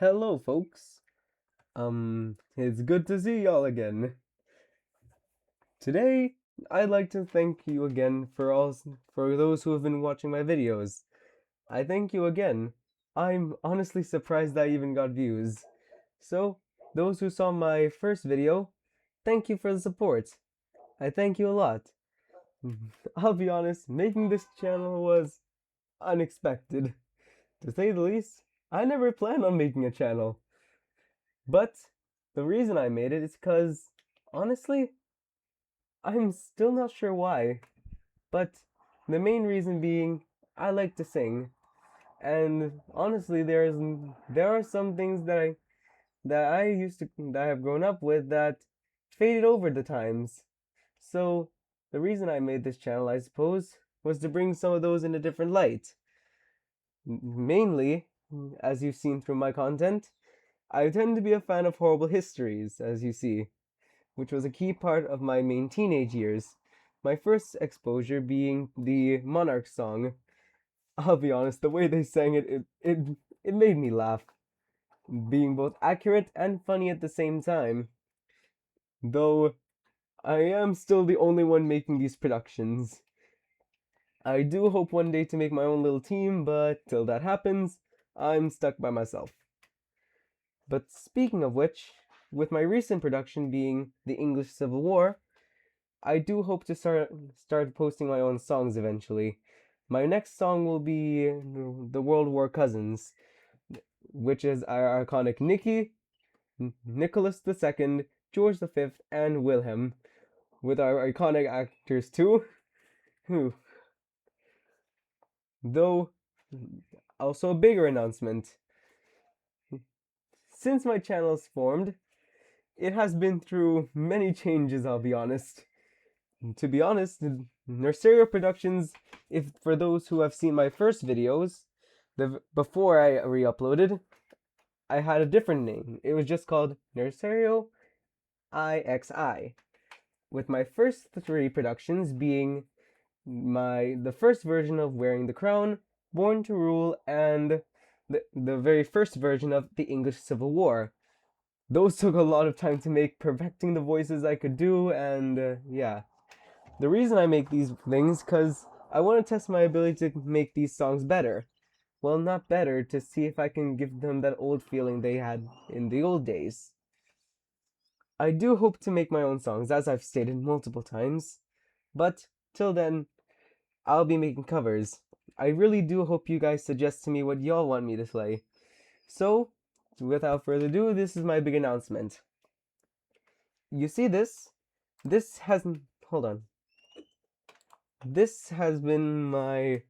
Hello, folks. It's good to see y'all again. Today, I'd like to thank you again for those who have been watching my videos. I thank you again. I'm honestly surprised I even got views. So, those who saw my first video, thank you for the support. I thank you a lot. I'll be honest, making this channel was unexpected. To say the least, I never planned on making a channel. But the reason I made it is because, honestly, I'm still not sure why. But the main reason being, I like to sing. And honestly, there are some things that I have grown up with that faded over the times. So the reason I made this channel, I suppose, was to bring some of those in a different light. Mainly, as you've seen through my content, I tend to be a fan of horrible histories, as you see, which was a key part of my main teenage years. My first exposure being the Monarch song. I'll be honest, the way they sang it made me laugh, being both accurate and funny at the same time. Though I am still the only one making these productions. I do hope one day to make my own little team, but till that happens, I'm stuck by myself. But speaking of which, with my recent production being the English Civil War, I do hope to start posting my own songs eventually. My next song will be the World War Cousins, which is our iconic Nicholas II, George V, and Wilhelm, with our iconic actors too. Whew. Though, also a bigger announcement. Since my channel's formed, it has been through many changes, I'll be honest. To be honest, Nerserio Productions, if for those who have seen my first videos, before I re-uploaded, I had a different name. It was just called Nerserio IXI, with my first three productions being the first version of Wearing the Crown, Born to Rule, and the very first version of the English Civil War. Those took a lot of time to make, perfecting the voices I could do, and yeah. The reason I make these things because I want to test my ability to make these songs better. Well, not better, to see if I can give them that old feeling they had in the old days. I do hope to make my own songs, as I've stated multiple times, but till then, I'll be making covers. I really do hope you guys suggest to me what y'all want me to play. So, without further ado, this is my big announcement. You see this? This hasn't... Hold on. This has been my...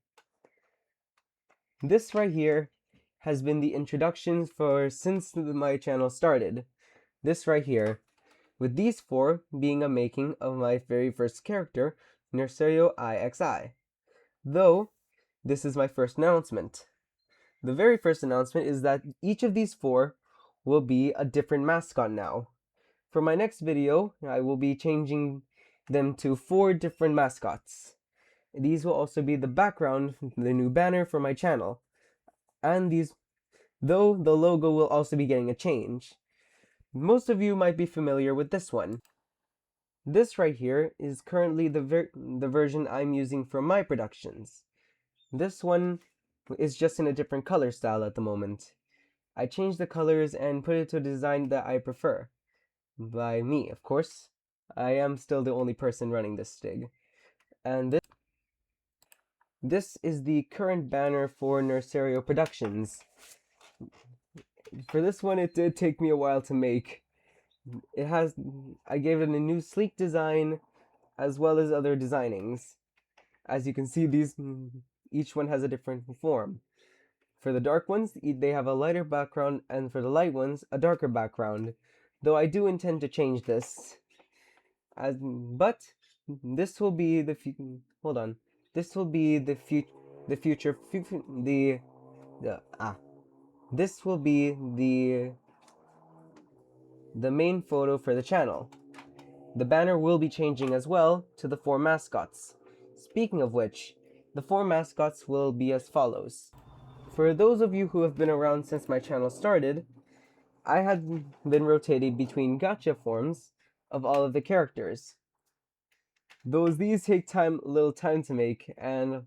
This right here has been the introductions for since my channel started. This right here, with these four being a making of my very first character, Nerserio IXI. Though, this is my first announcement. The very first announcement is that each of these four will be a different mascot now. For my next video, I will be changing them to 4 different mascots. These will also be the background, the new banner for my channel. And though the logo will also be getting a change. Most of you might be familiar with this one. This right here is currently the version I'm using for my productions. This one is just in a different color style at the moment. I changed the colors and put it to a design that I prefer. By me, of course. I am still the only person running this stig. And this is the current banner for Nerserio Productions. For this one, it did take me a while to make. I gave it a new sleek design, as well as other designings. As you can see, each one has a different form. For the dark ones, they have a lighter background, and for the light ones, a darker background. Though I do intend to change this. But this will be the hold on. This will be the future this will be the main photo for the channel. The banner will be changing as well to the 4 mascots. Speaking of which, the 4 mascots will be as follows. For those of you who have been around since my channel started, I had been rotating between gacha forms of all of the characters. These take little time to make, and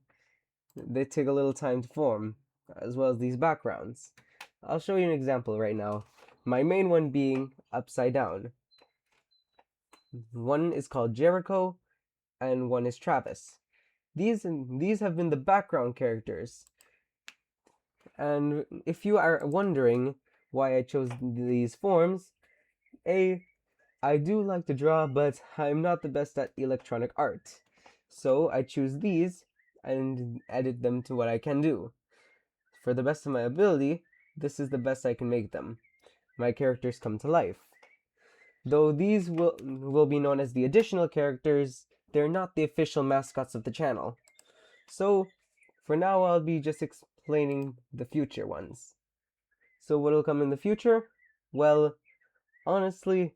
they take a little time to form, as well as these backgrounds. I'll show you an example right now. My main one being upside down. One is called Jericho, and one is Travis. These have been the background characters. And if you are wondering why I chose these forms, I do like to draw, but I'm not the best at electronic art. So I choose these and edit them to what I can do. For the best of my ability, this is the best I can make them. My characters come to life. Though these will be known as the additional characters, they're not the official mascots of the channel. So, for now I'll be just explaining the future ones. So what'll come in the future? Well, honestly,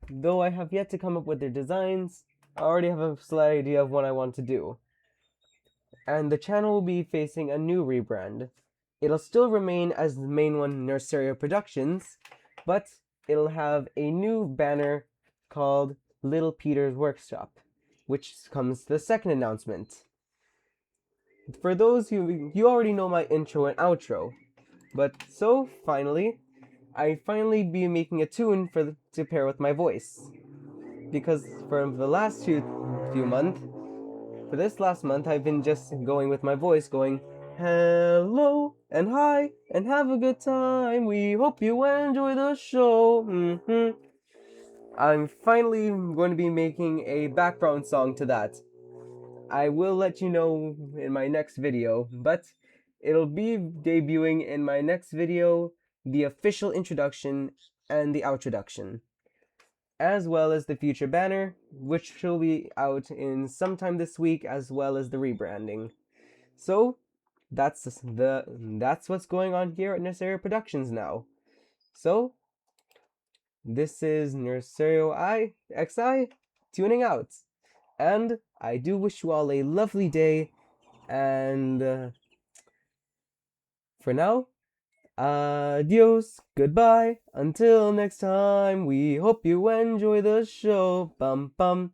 though I have yet to come up with their designs, I already have a slight idea of what I want to do. And the channel will be facing a new rebrand. It'll still remain as the main one, Nerserio Productions, but it'll have a new banner called Little Peter's Workshop, which comes the second announcement. For those who you already know my intro and outro, but so finally, I finally be making a tune to pair with my voice, because for the last few months, for this last month, I've been just going with my voice, going hello and hi and have a good time. We hope you enjoy the show. I'm finally going to be making a background song to that. I will let you know in my next video, but it'll be debuting in my next video, the official introduction and the outroduction, as well as the future banner, which will be out in sometime this week, as well as the rebranding. So that's what's going on here at Nerserio Productions now. So this is Nerserio XI tuning out, and I do wish you all a lovely day. And for now, adios, goodbye, until next time. We hope you enjoy the show. Bum bum.